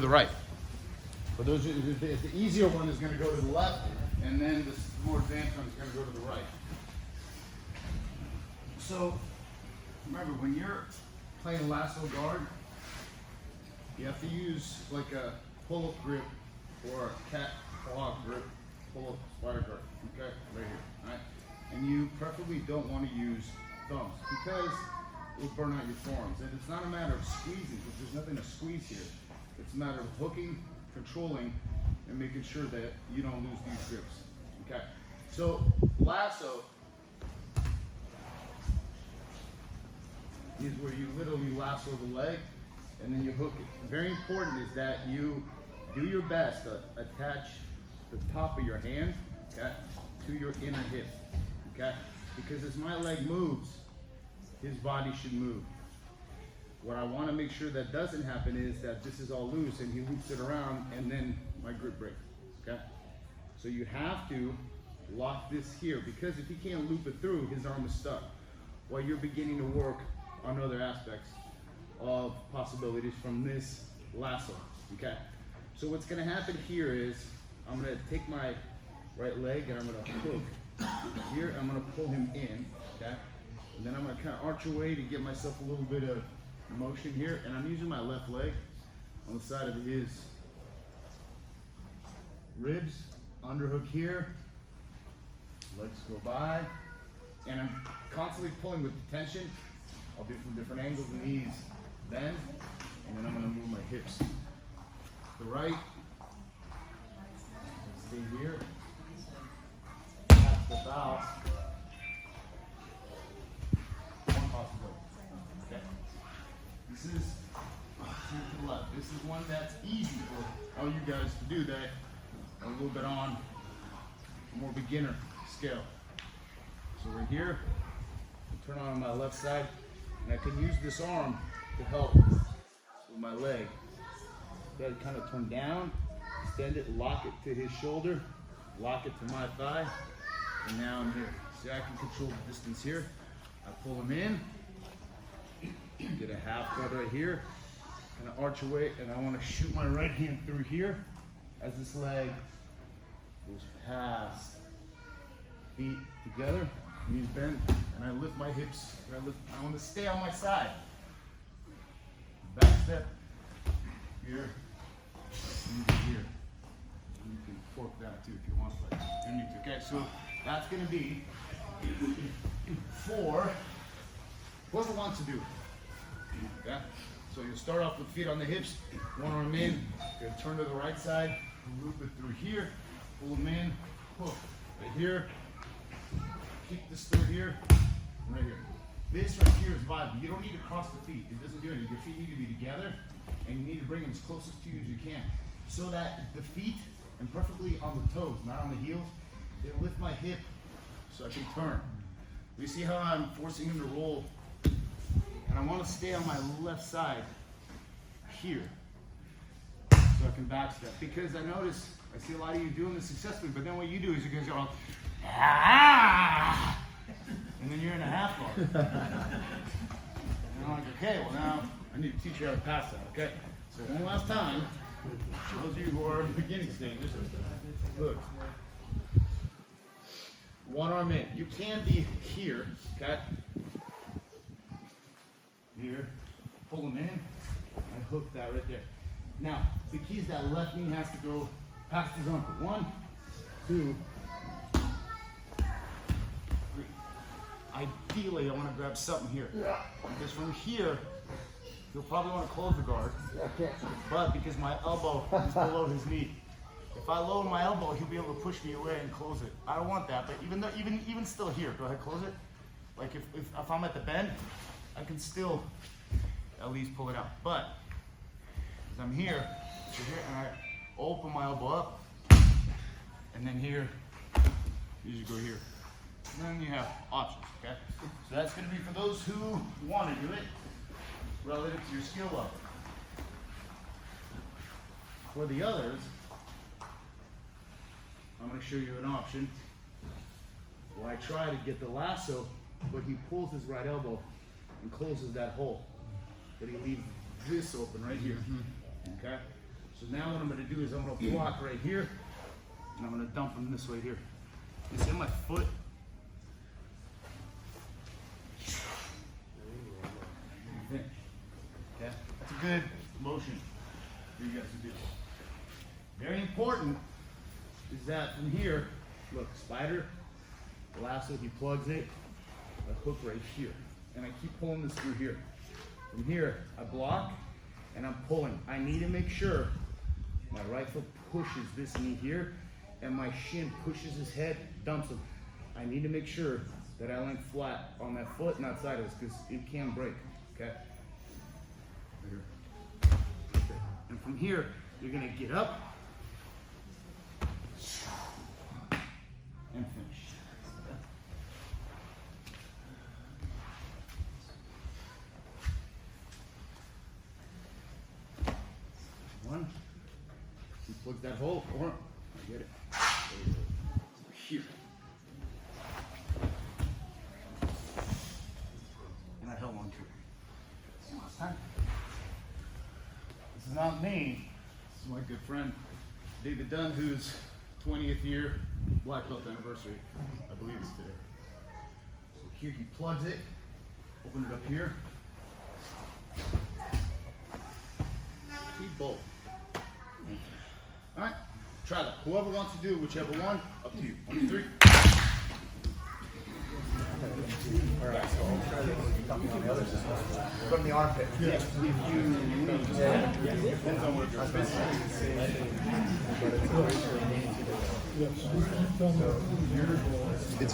the right. For those, the easier one is going to go to the left, and then the more advanced one is going to go to the right. So remember, when you're playing lasso guard, you have to use like a pull-up grip or a cat claw grip, pull-up spider guard. Okay, right here. All right, and you preferably don't want to use thumbs because it will burn out your forearms. And it's not a matter of squeezing, because there's nothing to squeeze here. It's a matter of hooking, controlling, and making sure that you don't lose these grips. Okay, so lasso is where you literally lasso the leg and then you hook it. Very important is that you do your best to attach the top of your hand, okay, to your inner hip, okay? Because as my leg moves, his body should move. What I want to make sure that doesn't happen is that this is all loose and he loops it around and then my grip breaks, okay? So you have to lock this here, because if he can't loop it through, his arm is stuck while you're beginning to work on other aspects of possibilities from this lasso, okay? So what's gonna happen here is I'm gonna take my right leg and I'm gonna hook here. I'm gonna pull him in, okay? And then I'm gonna kind of arch away to give myself a little bit of motion here. And I'm using my left leg on the side of his ribs, underhook here, legs go by, and I'm constantly pulling with the tension. I'll do from different angles, knees bend, and then I'm gonna move my hips to the right, stay here, tap the bow, one possibility, okay? This is, to the left. This is one that's easy for all you guys to do that are a little bit on a more beginner scale. So we're here, turn on my left side, and I can use this arm to help with my leg. Gotta kind of turn down, extend it, lock it to his shoulder, lock it to my thigh, and now I'm here. See, I can control the distance here. I pull him in, get a half guard right here, and I arch away, and I want to shoot my right hand through here as this leg goes past feet together, knees bent, and I lift my hips. I want to stay on my side. Back step here, and here. And you can fork that too if you want, but you need to. Okay, so that's going to be for whoever wants to do it. Okay, so you start off with feet on the hips, one arm in, you're gonna turn to the right side, loop it through here, pull them in, hook right here, keep this through here, and right here. This right here is vital. You don't need to cross the feet. It doesn't do anything. Your feet need to be together, and you need to bring them as closest to you as you can, so that the feet, and preferably on the toes, not on the heels, they lift my hip so I can turn. You see how I'm forcing him to roll, and I want to stay on my left side here, so I can backstep. Because I notice, I see a lot of you doing this successfully, but then what you do is you guys go, ah! And then you're in a half guard. And I'm like, okay, well now I need to teach you how to pass that, okay? So one last time, for those of you who are in the beginning stages, look. One arm in. You can be here, okay? Here, pull them in, I hook that right there. Now, the key is that left knee has to go past his ankle. 1, 2, 3. Ideally, I want to grab something here. Because from here, you'll probably want to close the guard. But because my elbow is below his knee, if I lower my elbow, he'll be able to push me away and close it. I don't want that, but even still here, go ahead, close it. Like if I'm at the bend, I can still at least pull it out. But as I'm here, and I open my elbow up, and then here, you just go here. And then you have options, okay? So that's gonna be for those who want to do it relative to your skill level. For the others, I'm going to show you an option where I try to get the lasso, but he pulls his right elbow and closes that hole. But he leaves this open right here. Okay? So now what I'm gonna do is I'm gonna block right here, and I'm gonna dump him this way here. You see my foot? Okay, that's a good motion for you guys to do. Very important is that from here, look, spider, lasso, he plugs it, a hook right here. And I keep pulling this through here. From here, I block and I'm pulling. I need to make sure my right foot pushes this knee here and my shin pushes his head, dumps him. I need to make sure that I land flat on that foot, not sideways, because it can break, okay? And from here, you're gonna get up and finish. One, he plugs that hole, or I get it. Here. And I held on to it. Last time. This is not me. This is my good friend, David Dunn, whose 20th year black belt anniversary, I believe is today. So here he plugs it, open it up here. Keep both. All right, try that. Whoever wants to do whichever one, up to you. 1, 2, 3. All right, so I'll try this on the other side. Put in the armpit. Yeah. If you depends on what your business is. It's